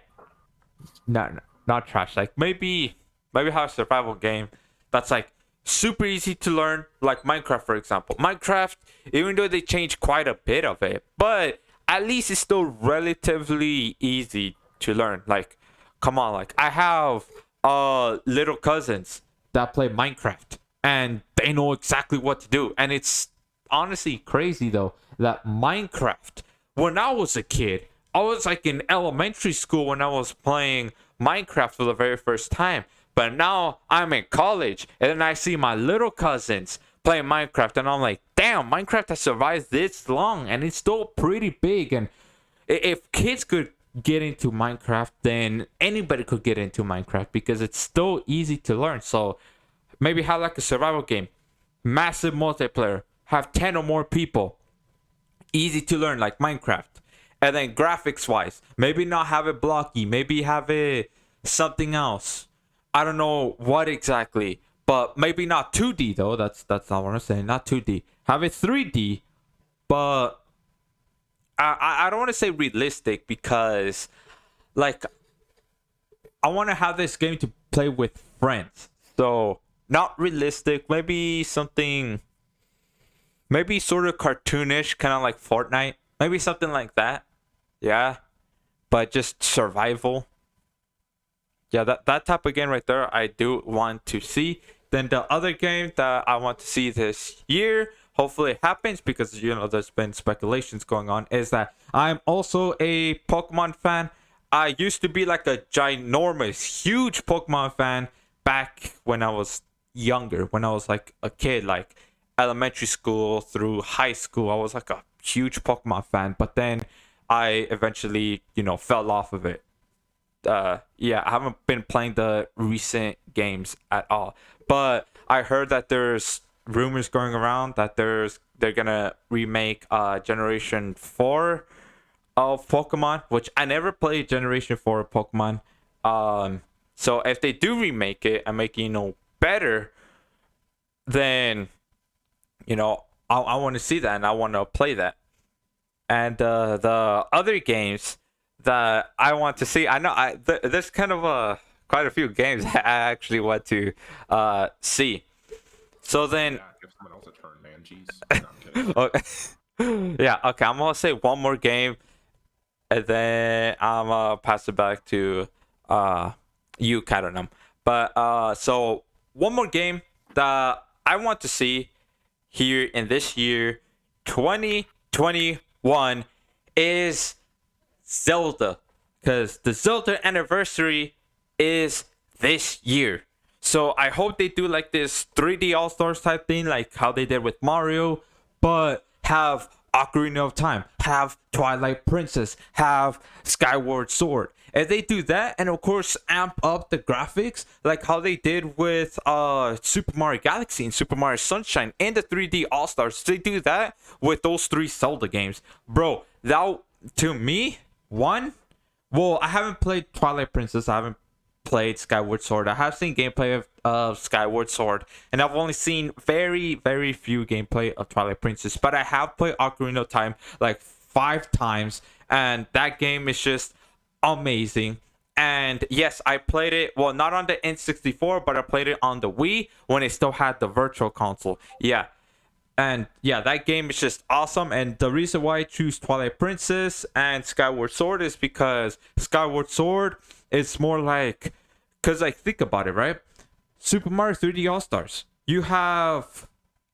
Not trash. Like maybe have a survival game that's like super easy to learn, like Minecraft, for example. Minecraft, even though they changed quite a bit of it, but at least it's still relatively easy to learn. Like, come on, like I have little cousins that play Minecraft and they know exactly what to do. And it's honestly crazy though that Minecraft, when I was a kid, I was like in elementary school when I was playing Minecraft for the very first time. But now I'm in college and then I see my little cousins playing Minecraft and I'm like, damn, Minecraft has survived this long and it's still pretty big. And if kids could get into Minecraft, then anybody could get into Minecraft because it's still easy to learn. So maybe have like a survival game, massive multiplayer, have 10 or more people, easy to learn like Minecraft. And then graphics wise, maybe not have it blocky, maybe have it something else. I don't know what exactly, but maybe not 2D though. That's not what I'm saying. Not 2D. Have it 3D, but I don't want to say realistic because like I want to have this game to play with friends. So not realistic. Maybe something. Maybe sort of cartoonish, kind of like Fortnite. Maybe something like that. Yeah, but just survival. Yeah, that type of game right there, I do want to see. Then the other game that I want to see this year, hopefully it happens because, you know, there's been speculations going on, is that I'm also a Pokemon fan. I used to be like a ginormous, huge Pokemon fan back when I was younger, when I was like a kid, like elementary school through high school. I was like a huge Pokemon fan, but then I eventually, you know, fell off of it. Yeah, I haven't been playing the recent games at all. But I heard that there's rumors going around that they're gonna remake Generation 4 of Pokemon, which I never played Generation 4 of Pokemon. So if they do remake it and make it, you know, better, then, you know, I want to see that and I want to play that. And the other games that I want to see, I know there's kind of quite a few games that I actually want to see. So then, Yeah, give someone else a turn, man. Jeez. No, I'm kidding. yeah, okay, I'm gonna say one more game, and then I'm gonna pass it back to you, Katernum. But so one more game that I want to see here in this year, 2021, is Zelda, because the Zelda anniversary is this year. So I hope they do like this 3D All Stars type thing, like how they did with Mario, but have Ocarina of Time, have Twilight Princess, have Skyward Sword. If they do that, and of course amp up the graphics, like how they did with Super Mario Galaxy and Super Mario Sunshine and the 3D All Stars, they do that with those 3 Zelda games, bro. That, to me, one, well, I haven't played Twilight Princess. I haven't played Skyward Sword. I have seen gameplay of Skyward Sword, and I've only seen very, very few gameplay of Twilight Princess. But I have played Ocarina of Time like 5 times, and that game is just amazing. And yes, I played it, well, not on the N64, but I played it on the Wii when it still had the Virtual Console. Yeah. And yeah, that game is just awesome. And the reason why I choose Twilight Princess and Skyward Sword is because Skyward Sword is more like, because like, think about it, right? Super Mario 3D All Stars. You have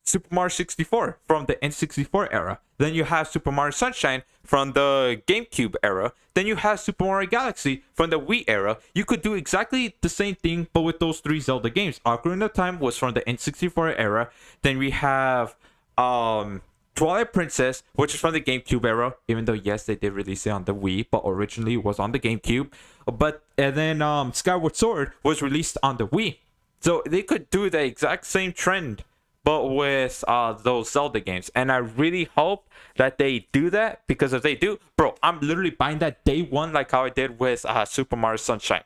Super Mario 64 from the N64 era. Then you have Super Mario Sunshine from the GameCube era. Then you have Super Mario Galaxy from the Wii era. You could do exactly the same thing, but with those 3 Zelda games. Ocarina of Time was from the N64 era. Then we have Twilight Princess, which is from the GameCube era, even though yes, they did release it on the Wii, but originally it was on the GameCube. And then Skyward Sword was released on the Wii, so they could do the exact same trend, but with those Zelda games. And I really hope that they do that, because if they do, bro, I'm literally buying that day one, like how I did with Super Mario Sunshine.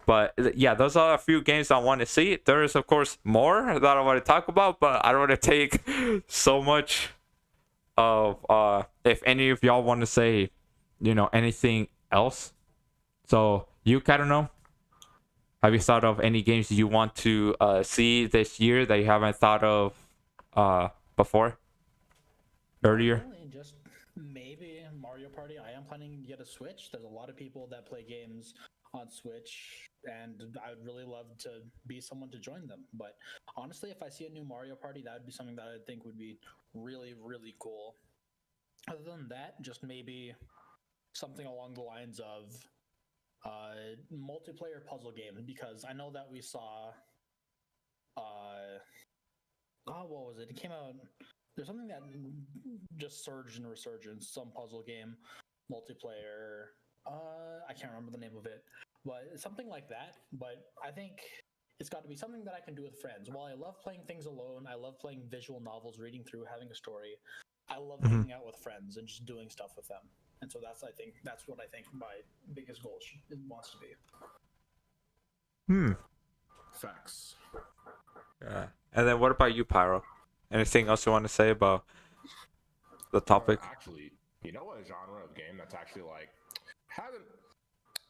But yeah, those are a few games I want to see. There is, of course, more that I want to talk about, but I don't want to take so much of if any of y'all want to say, anything else. So you, Katernum, have you thought of any games you want to see this year that you haven't thought of before? Earlier? Just maybe Mario Party. I am planning to get a Switch. There's a lot of people that play games on Switch, and I would really love to be someone to join them. But honestly, if I see a new Mario Party, that would be something that I think would be really, really cool. Other than that, just maybe something along the lines of multiplayer puzzle games, because I know that we saw what was it? It came out. There's something that just surged in resurgence. Some puzzle game, multiplayer. I can't remember the name of it, but it's something like that. But I think it's got to be something that I can do with friends. While I love playing things alone, I love playing visual novels, reading through, having a story. I love hanging out with friends and just doing stuff with them. And so that's what I think my biggest goal wants to be. Facts. Yeah. And then what about you, Pyro? Anything else you want to say about the topic? Actually, you know what genre of game that's actually like hasn't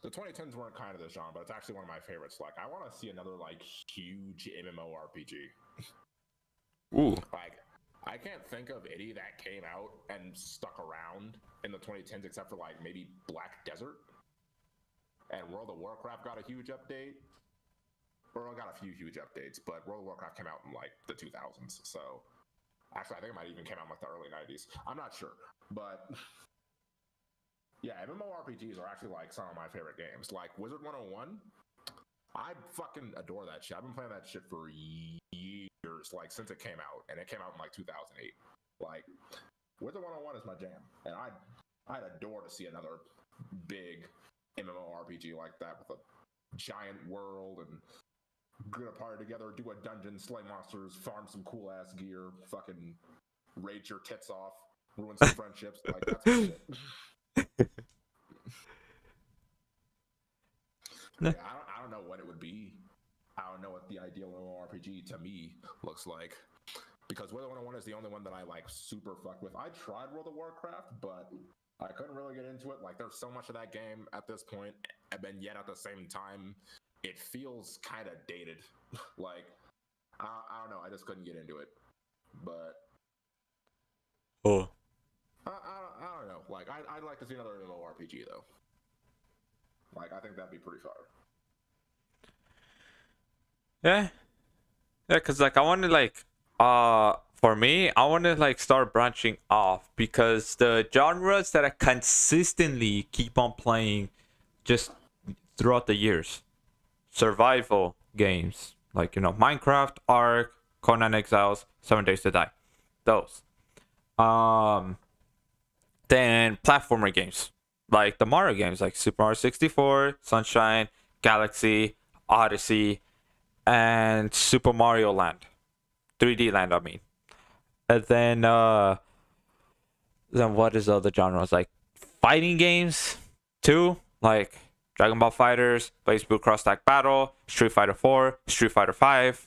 the 2010s weren't kind of this genre, but it's actually one of my favorites. Like, I want to see another like huge MMORPG. Ooh. Like, I can't think of any that came out and stuck around in the 2010s except for like maybe Black Desert, and World of Warcraft got a huge update. Or got a few huge updates, but World of Warcraft came out in like the 2000s. So actually, I think it might even came out in like the early 90s. I'm not sure, but yeah, MMORPGs are actually like some of my favorite games. Like Wizard 101, I fucking adore that shit. I've been playing that shit for years, like since it came out, and it came out in like 2008. Like Wizard 101 is my jam, and I'd adore to see another big MMORPG like that with a giant world and get a party together, do a dungeon, slay monsters, farm some cool ass gear, fucking rage your tits off, ruin some friendships. Like that's shit. Yeah, I don't know what it would be. I don't know what the ideal MMORPG to me looks like, because Wizard 101 is the only one that I like super fuck with. I tried World of Warcraft, but I couldn't really get into it. Like, there's so much of that game at this point, and then yet at the same time, it feels kind of dated. Like, I don't know. I just couldn't get into it. But I don't know. Like, I'd like to see another MMORPG though. Like, I think that'd be pretty fire. Yeah, because like I want to like for me, I want to like start branching off, because the genres that I consistently keep on playing just throughout the years, survival games like Minecraft, Ark, Conan Exiles, 7 Days to Die, those. Then platformer games like the Mario games, like Super Mario 64, Sunshine, Galaxy, Odyssey, and Super Mario Land, 3D Land, I mean. And then what is the other genres? Like fighting games too, like Dragon Ball Fighters, Blaze Blue Cross Tag Battle, Street Fighter 4, Street Fighter 5,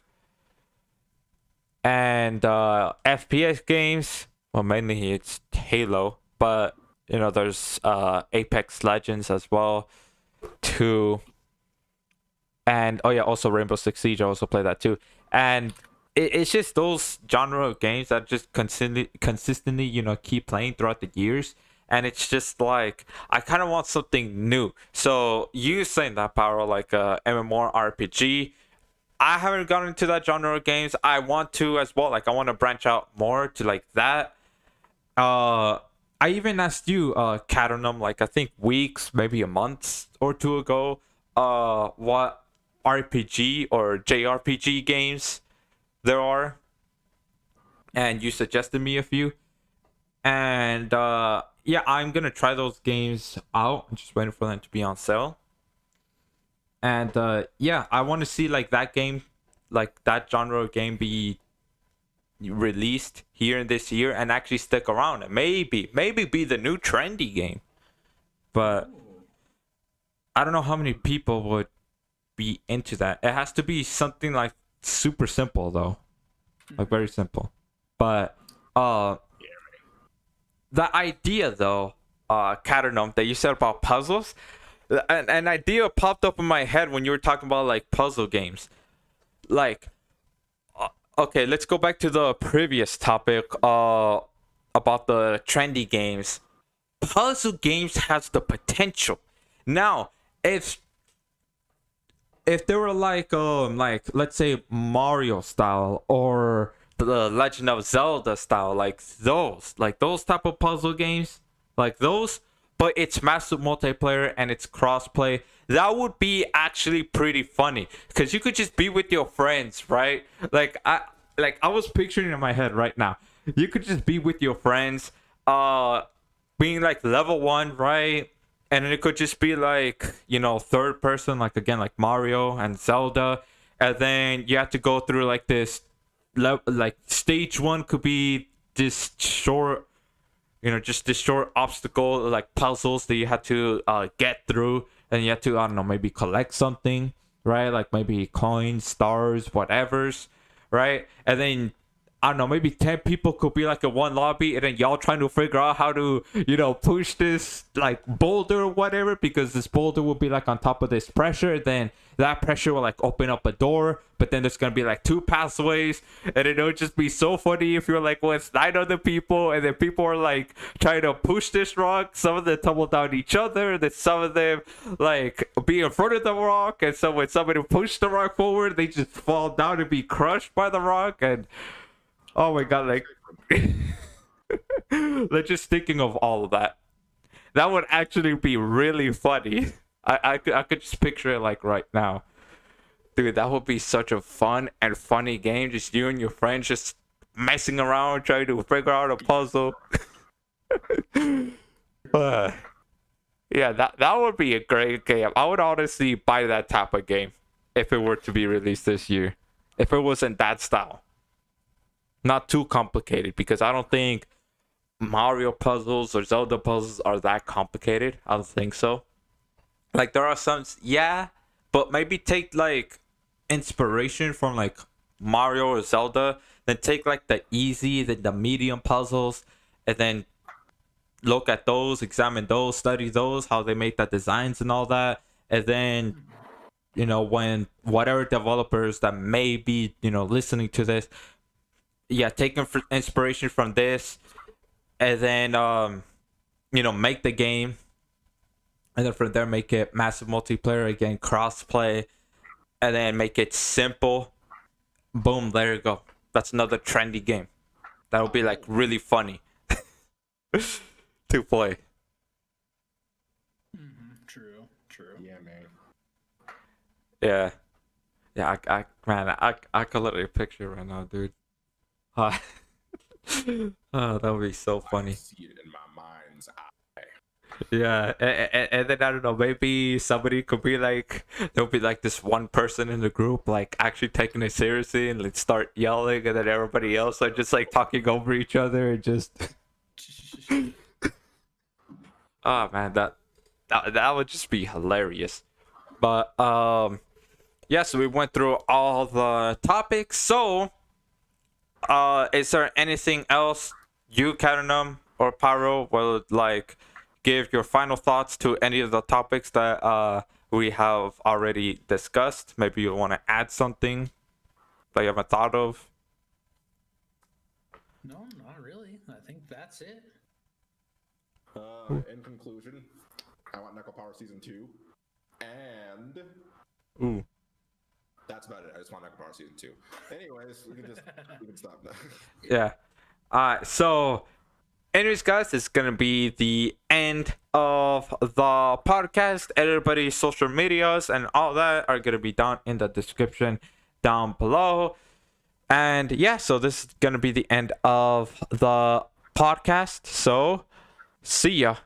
and FPS games. Well, mainly it's Halo, but there's Apex Legends as well too. And also Rainbow Six Siege. I also play that too. And it's just those genre of games that just consistently keep playing throughout the years. And it's just like I kind of want something new. So you saying that, Power, like MMORPG, I haven't gotten into that genre of games. I want to as well. Like I want to branch out more to like that. I even asked you, Katernum, like I think weeks, maybe a month or two ago, what RPG or JRPG games there are. and you suggested me a few. And yeah, I'm gonna try those games out. I'm just waiting for them to be on sale. And yeah, I want to see like that game, like that genre of game, be released here in this year and actually stick around and maybe be the new trendy game. But I don't know how many people would be into that. It has to be something like super simple though, like very simple. But the idea though, Katernum, that you said about puzzles, an idea popped up in my head when you were talking about like puzzle games. Like, okay, let's go back to the previous topic about the trendy games. Puzzle games has the potential. Now, if they were like let's say Mario style or the Legend of Zelda style, like those type of puzzle games, like those, but it's massive multiplayer and it's crossplay, that would be actually pretty funny because you could just be with your friends, right? I was picturing in my head right now, you could just be with your friends, being like level 1, right? And it could just be like, you know, third person, like again, like Mario and Zelda. And then you have to go through like this, like stage 1 could be this short, you know, just this short obstacle, like puzzles that you have to get through. And you have to, I don't know, maybe collect something, right? Like maybe coins, stars, whatevers, right? And then I don't know, maybe 10 people could be like in one lobby, and then y'all trying to figure out how to, you know, push this like boulder or whatever, because this boulder will be like on top of this pressure. Then that pressure will like open up a door, but then there's gonna be like 2 pathways, and it'll just be so funny if you're like with 9 other people, and then people are like trying to push this rock. Some of them tumble down each other, then some of them like be in front of the rock, and so when somebody push the rock forward, they just fall down and be crushed by the rock. And oh my god, like, like just thinking of all of that, that would actually be really funny. I could just picture it like right now. Dude, that would be such a fun and funny game. Just you and your friends just messing around, trying to figure out a puzzle. Yeah, that would be a great game. I would honestly buy that type of game if it were to be released this year. If it wasn't that style. Not too complicated, because I don't think Mario puzzles or Zelda puzzles are that complicated. I don't think so. Like there are some, yeah, but maybe take like inspiration from like Mario or Zelda, then take like the easy, then the medium puzzles, and then look at those, examine those, study those, how they make the designs and all that, and then, you know, when whatever developers that may be, you know, listening to this, yeah, take inspiration from this, and then you know, make the game, and then from there make it massive multiplayer, again crossplay, and then make it simple. Boom, there you go. That's another trendy game. That would be like really funny to play. True. Yeah, man. Yeah. I can literally picture it right now, dude. Oh, that would be so funny. I see it in my mind's eye. Yeah, and then I don't know, maybe somebody could be like, there'll be like this one person in the group like actually taking it seriously and like start yelling, and then everybody else are just like talking over each other and just oh man, that would just be hilarious. But yeah, so we went through all the topics. So is there anything else you, Katernum or Pyro, would like give your final thoughts to any of the topics that we have already discussed? Maybe you want to add something that you haven't thought of. No, not really. I think that's it. In conclusion, I want NekoPara Season 2, and Ooh. that's about it. I just want NekoPara Season 2. Anyways, we can stop now. Yeah. So anyways, guys, it's gonna be the end of the podcast. Everybody's social medias and all that are gonna be down in the description down below. And yeah, so this is gonna be the end of the podcast. So see ya.